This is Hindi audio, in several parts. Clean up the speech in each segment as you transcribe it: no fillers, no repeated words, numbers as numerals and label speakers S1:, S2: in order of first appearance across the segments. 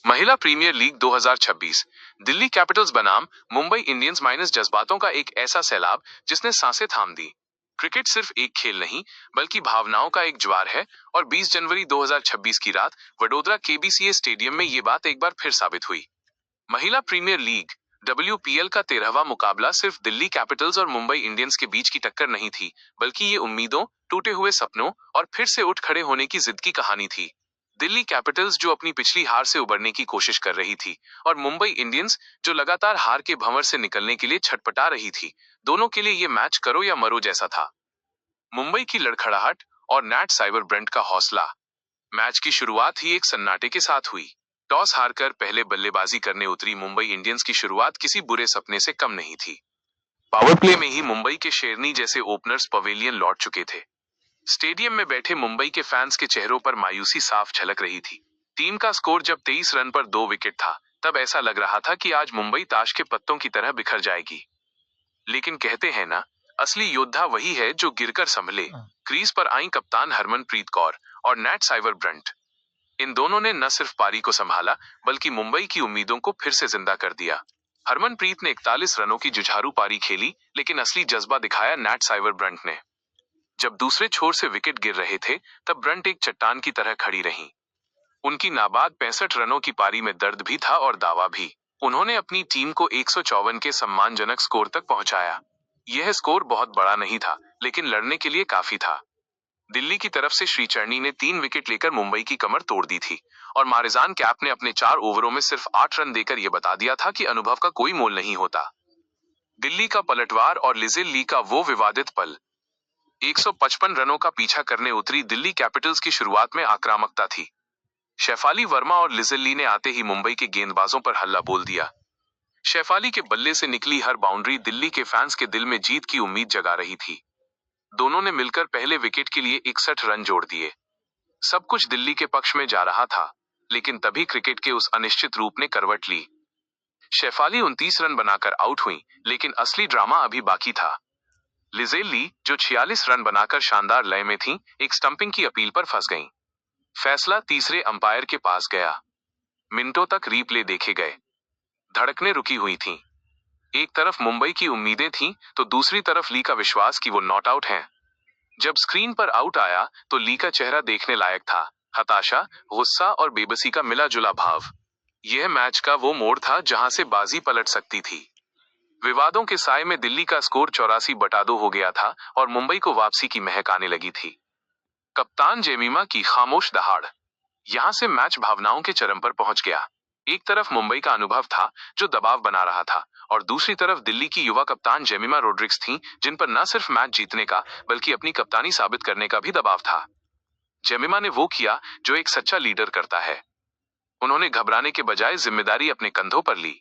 S1: महिला प्रीमियर लीग 2026। दिल्ली कैपिटल्स बनाम मुंबई इंडियंस माइनस जज्बातों का एक ऐसा सैलाब जिसने सांसें थाम दी। क्रिकेट सिर्फ एक खेल नहीं बल्कि भावनाओं का एक ज्वार है और 20 जनवरी 2026 की रात वडोदरा केबीसीए स्टेडियम में ये बात एक बार फिर साबित हुई। महिला प्रीमियर लीग WPL का 13वां मुकाबला सिर्फ दिल्ली कैपिटल्स और मुंबई इंडियंस के बीच की टक्कर नहीं थी, बल्कि ये उम्मीदों, टूटे हुए सपनों और फिर से उठ खड़े होने की जिद की कहानी थी। दिल्ली कैपिटल्स जो अपनी पिछली हार से उबरने की कोशिश कर रही थी और मुंबई इंडियंस जो लगातार हार के भंवर से निकलने के लिए छटपटा रही थी, दोनों के लिए ये मैच करो या मरो जैसा था। मुंबई की लड़खड़ाहट और नैट साइबर ब्रंट का हौसला। मैच की शुरुआत ही एक सन्नाटे के साथ हुई। टॉस हारकर पहले बल्लेबाजी करने उतरी मुंबई इंडियंस की शुरुआत किसी बुरे सपने से कम नहीं थी। पावर प्ले में ही मुंबई के शेरनी जैसे ओपनर्स पवेलियन लौट चुके थे। स्टेडियम में बैठे मुंबई के फैंस के चेहरों पर मायूसी साफ झलक रही थी। टीम का स्कोर जब 23 रन पर 2 विकेट था, तब ऐसा लग रहा था कि आज मुंबई ताश के पत्तों की तरह बिखर जाएगी। लेकिन कहते हैं ना, असली योद्धा वही है जो गिरकर संभले। क्रीज पर आई कप्तान हरमनप्रीत कौर और नैट साइबर ब्रंट। इन दोनों ने न सिर्फ पारी को संभाला, बल्कि मुंबई की उम्मीदों को फिर से जिंदा कर दिया। हरमनप्रीत ने 41 रनों की जुझारू पारी खेली, लेकिन असली जज्बा दिखाया नैट साइबर ब्रंट ने। जब दूसरे छोर से विकेट गिर रहे थे, तब ब्रंट एक चट्टान की तरह खड़ी रहीं। उनकी नाबाद 65 रनों की पारी में दर्द भी था और दावा भी। उन्होंने अपनी टीम को 154 के सम्मानजनक स्कोर तक पहुंचाया। यह स्कोर बहुत बड़ा नहीं था, लेकिन लड़ने के लिए काफी था। दिल्ली की तरफ से श्रीचरणी ने 3 विकेट लेकर मुंबई की कमर तोड़ दी थी और मारिजान कैप ने अपने 4 ओवरों में सिर्फ 8 रन देकर यह बता दिया था कि अनुभव का कोई मोल नहीं होता। दिल्ली का पलटवार और लिजिल ली का वो विवादित पल। 155 रनों का पीछा करने उतरी दिल्ली कैपिटल्स की शुरुआत में आक्रामकता थी। शेफाली वर्मा और लिजिल ली ने आते ही मुंबई के गेंदबाजों पर हल्ला बोल दिया। शेफाली के बल्ले से निकली हर बाउंड्री दिल्ली के फैंस के दिल में जीत की उम्मीद जगा रही थी। दोनों ने मिलकर पहले विकेट के लिए 61 रन जोड़ दिए। सब कुछ दिल्ली के पक्ष में जा रहा था, लेकिन तभी क्रिकेट के उस अनिश्चित रूप ने करवट ली। शेफाली 29 रन बनाकर आउट हुई, लेकिन असली ड्रामा अभी बाकी था। लिजेल ली, जो 46 रन बनाकर शानदार लय में थीं, एक स्टंपिंग की अपील पर फंस गईं। फैसला तीसरे अंपायर के पास गया। मिनटों तक रीप्ले देखे गए। धड़कनें रुकी हुई थीं। एक तरफ मुंबई की उम्मीदें थीं, तो दूसरी तरफ ली का विश्वास कि वो नॉट आउट हैं। जब स्क्रीन पर आउट आया, तो ली का चेहरा देखने लायक था। हताशा, गुस्सा और बेबसी का मिला जुला भाव। यह मैच का वो मोड़ था जहां से बाजी पलट सकती थी। विवादों के साए में दिल्ली का स्कोर 84/2 हो गया था और मुंबई को वापसी की महक आने लगी थी। कप्तान जेमिमा की खामोश दहाड़। यहां से मैच भावनाओं के चरम पर पहुंच गया। एक तरफ मुंबई का अनुभव था, जो दबाव बना रहा था, और दूसरी तरफ दिल्ली की युवा कप्तान जेमिमा रोड्रिग्स थीं, जिन पर न सिर्फ मैच जीतने का, बल्कि अपनी कप्तानी साबित करने का भी दबाव था। जेमिमा ने वो किया जो एक सच्चा लीडर करता है। उन्होंने घबराने के बजाय जिम्मेदारी अपने कंधों पर ली।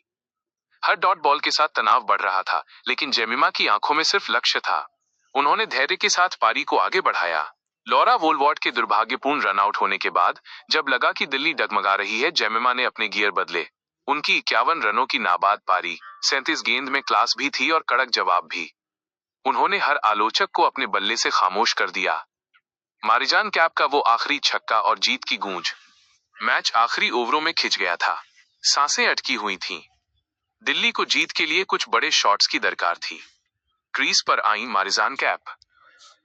S1: हर डॉट बॉल के साथ तनाव बढ़ रहा था, लेकिन जेमिमा की आंखों में सिर्फ लक्ष्य था। उन्होंने धैर्य के साथ पारी को आगे बढ़ाया। लॉरा वोलवॉर्ड के दुर्भाग्यपूर्ण रनआउट होने के बाद, जब लगा कि दिल्ली डगमगा रही है, जेमिमा ने अपने गियर बदले। उनकी 51 रनों की नाबाद पारी, 37 गेंद में क्लास भी थी और कड़क जवाब भी। उन्होंने हर आलोचक को अपने बल्ले से खामोश कर दिया। मारिजान कैप का वो आखिरी छक्का और जीत की गूंज। मैच आखिरी ओवरों में खिंच गया था। सांसें अटकी हुई थीं। दिल्ली को जीत के लिए कुछ बड़े शॉट्स की दरकार थी। क्रीज पर आई मारिजान कैप।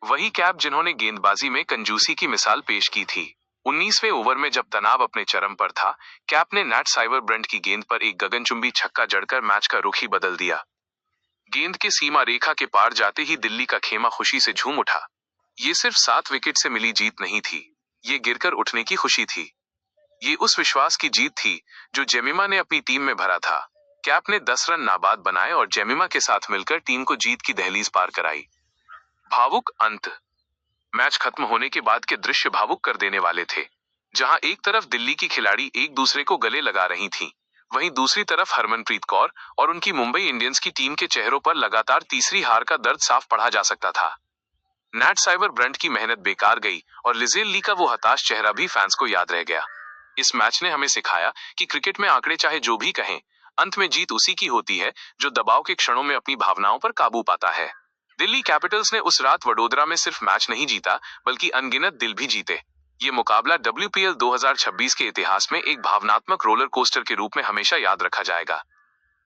S1: वही कैप जिन्होंने गेंदबाजी में कंजूसी की मिसाल पेश की थी। 19वें ओवर में जब तनाव अपने चरम पर था, कैप ने नैट साइबर ब्रंट की गेंद पर एक गगनचुंबी छक्का जड़कर मैच का रुख ही बदल दिया। गेंद के सीमा रेखा के पार जाते ही दिल्ली का खेमा खुशी से झूम उठा। ये सिर्फ 7 विकेट से मिली जीत नहीं थी, ये गिरकर उठने की खुशी थी। ये उस विश्वास की जीत थी जो जेमिमा ने अपनी टीम में भरा था। कैप ने 10 रन नाबाद बनाए और जेमिमा के साथ मिलकर टीम को जीत की दहलीज पार कराई। भावुक अंत। मैच खत्म होने के बाद के दृश्य भावुक कर देने वाले थे। जहां एक तरफ दिल्ली की खिलाड़ी एक दूसरे को गले लगा रही थीं, वहीं दूसरी तरफ हरमनप्रीत कौर और उनकी मुंबई इंडियंस की टीम के चेहरों पर लगातार तीसरी हार का दर्द साफ पढ़ा जा सकता था। नैट साइबर ब्रंट की मेहनत बेकार गई और लिजेल ली का वो हताश चेहरा भी फैंस को याद रह गया। इस मैच ने हमें सिखाया कि क्रिकेट में आंकड़े चाहे जो भी कहें, अंत में जीत उसी की होती है जो दबाव के क्षणों में अपनी भावनाओं पर काबू पाता है। दिल्ली कैपिटल्स ने उस रात वडोदरा में सिर्फ मैच नहीं जीता, बल्कि अनगिनत दिल भी जीते। ये मुकाबला WPL 2026 के इतिहास में एक भावनात्मक रोलर कोस्टर के रूप में हमेशा याद रखा जाएगा।